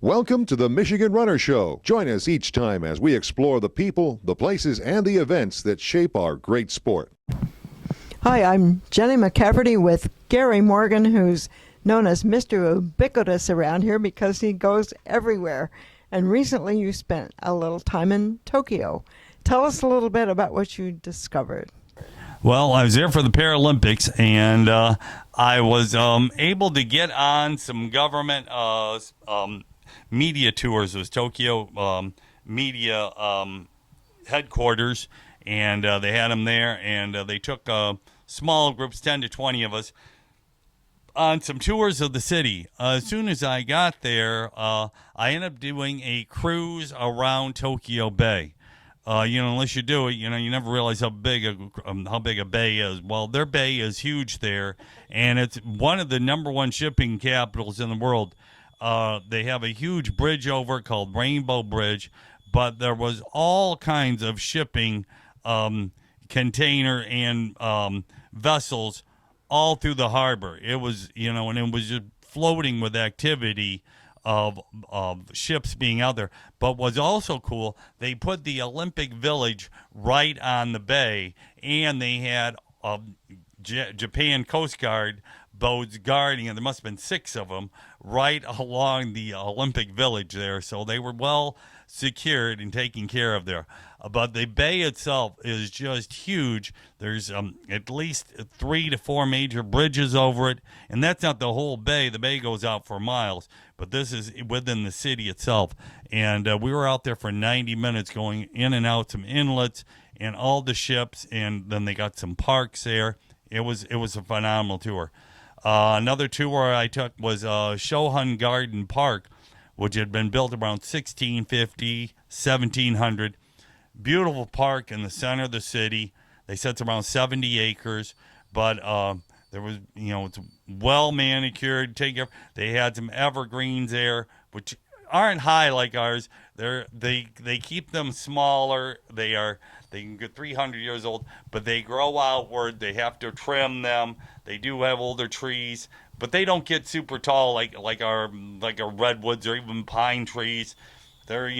Welcome to the Michigan Runner Show. Join us each time as we explore the people, the places, and the events that shape our great sport. Hi, I'm Jenny McCafferty with Gary Morgan, who's known as Mr. Ubiquitous around here because he goes everywhere. And recently you spent a little time in Tokyo. Tell us a little bit about what you discovered. Well, I was there for the Paralympics, and I was able to get on some government media tours. It was Tokyo media headquarters, and they had them there, and they took small groups, 10 to 20 of us, on some tours of the city. As soon as I got there, I ended up doing a cruise around Tokyo Bay. Unless you do it, you never realize how big a bay is. Well, their bay is huge there, and it's one of the number one shipping capitals in the world. They have a huge bridge over called Rainbow Bridge, but there was all kinds of shipping container and vessels all through the harbor. It was, and it was just floating with activity of ships being out there. But what's also cool, they put the Olympic Village right on the bay, and they had Japan Coast Guard boats guarding, and there must have been 6 of them right along the Olympic Village there. So they were well secured and taken care of there. But the bay itself is just huge. There's at least 3 to 4 major bridges over it, and that's not the whole bay. The bay goes out for miles, but this is within the city itself. And we were out there for 90 minutes going in and out some inlets and all the ships, and then they got some parks there. It was a phenomenal tour. Another tour I took was Shohan Garden Park, which had been built around 1650, 1700. Beautiful park in the center of the city. They said it's around 70 acres, but there was, it's well manicured. They had some evergreens there, which aren't high like ours. They keep them smaller. They can get 300 years old, but they grow outward. They have to trim them. They do have older trees, but they don't get super tall like our redwoods or even pine trees. They're,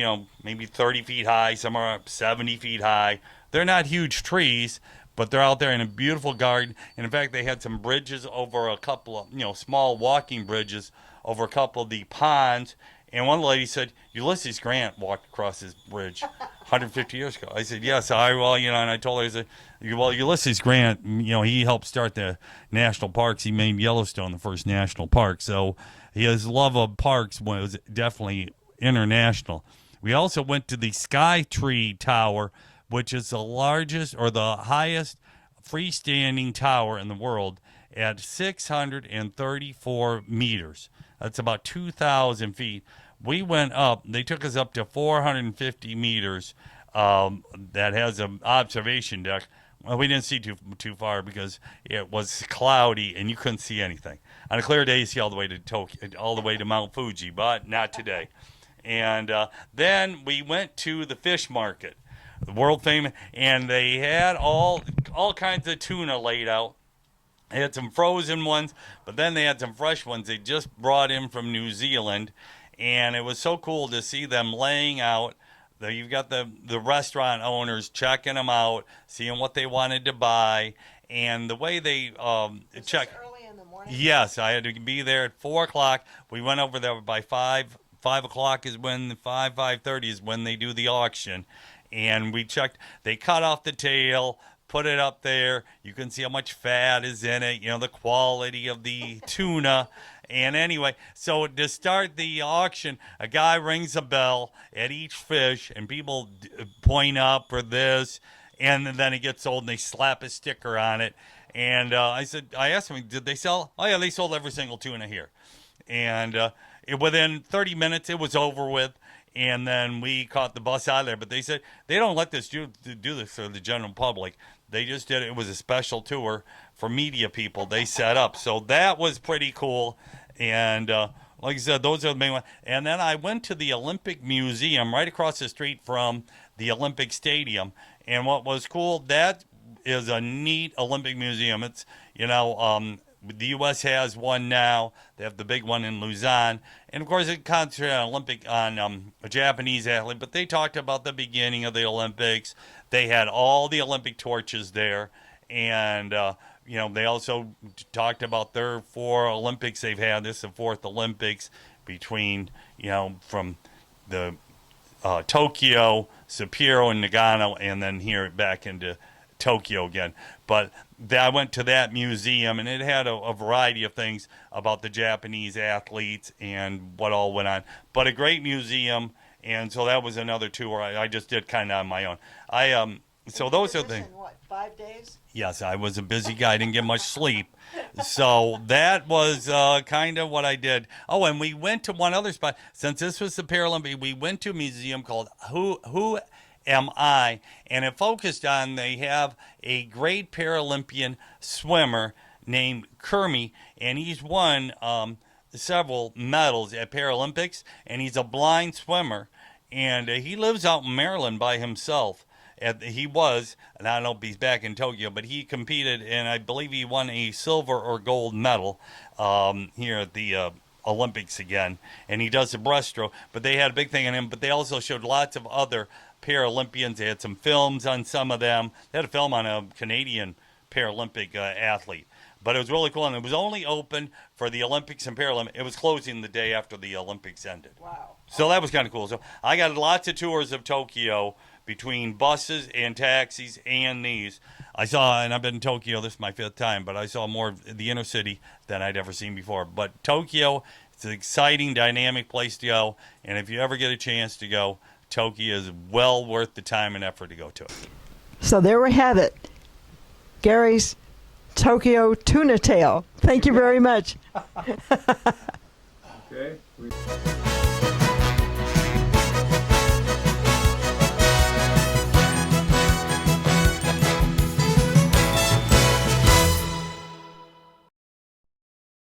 maybe 30 feet high, some are 70 feet high. They're not huge trees, but they're out there in a beautiful garden. And in fact, they had some bridges over a couple of, small walking bridges over a couple of the ponds. And one lady said, Ulysses Grant walked across this bridge 150 years ago. I said, yes, and I told her, I said, well, Ulysses Grant, he helped start the national parks. He made Yellowstone the first national park. So his love of parks was definitely international. We also went to the Sky Tree Tower, which is the largest or the highest freestanding tower in the world at 634 meters. That's about 2,000 feet. We went up. They took us up to 450 meters. That has an observation deck. Well, we didn't see too far because it was cloudy and you couldn't see anything. On a clear day, you see all the way to Tokyo, all the way to Mount Fuji, but not today. And then we went to the fish market, the world famous, and they had all kinds of tuna laid out. They had some frozen ones, but then they had some fresh ones they just brought in from New Zealand, and it was so cool to see them laying out. You've got the restaurant owners checking them out, seeing what they wanted to buy, and the way they check. Early in the morning? Yes, I had to be there at 4 o'clock. We went over there by 5 o'clock is when 5:30 is when they do the auction, and we checked. They cut off the tail, put it up there. You can see how much fat is in it. The quality of the tuna. And anyway, so to start the auction, a guy rings a bell at each fish, and people point up for this, and then it gets sold, and they slap a sticker on it. And I asked him, did they sell? Oh yeah, they sold every single tuna here. And within 30 minutes, it was over with, and then we caught the bus out of there. But they said they don't let this do this for the general public. They just did it. It was a special tour for media people they set up. So that was pretty cool. And like I said, those are the main ones. And then I went to the Olympic Museum right across the street from the Olympic Stadium. And what was cool, that is a neat Olympic museum. It's, the U.S. has one now. They have the big one in Lausanne. And of course, it concentrated on a Japanese athlete, but they talked about the beginning of the Olympics. They had all the Olympic torches there, and they also talked about their 4 Olympics they've had. This is the 4th Olympics between from the Tokyo, Sapporo, and Nagano, and then here back into Tokyo again. But I went to that museum, and it had a variety of things about the Japanese athletes and what all went on. But a great museum, and so that was another tour I just did kind of on my own. So those are the... What, 5 days? Yes, I was a busy guy. I didn't get much sleep. So that was kind of what I did. Oh, and we went to one other spot. Since this was the Paralympics, we went to a museum called Who Am I? And it focused on, they have a great Paralympian swimmer named Kermie, and he's won several medals at Paralympics, and he's a blind swimmer. And he lives out in Maryland by himself. He was, and I don't know if he's back in Tokyo, but he competed, and I believe he won a silver or gold medal here at the Olympics again. And he does the breaststroke, but they had a big thing on him. But they also showed lots of other Paralympians. They had some films on some of them. They had a film on a Canadian Paralympic athlete. But it was really cool, and it was only open for the Olympics and Paralympics. It was closing the day after the Olympics ended. Wow. So that was kind of cool. So I got lots of tours of Tokyo between buses and taxis and these. I saw, and I've been in Tokyo, this is my 5th time, but I saw more of the inner city than I'd ever seen before. But Tokyo, it's an exciting, dynamic place to go, and if you ever get a chance to go, Tokyo is well worth the time and effort to go to it. So there we have it. Gary's Tokyo tuna tail. Thank you very much. Okay.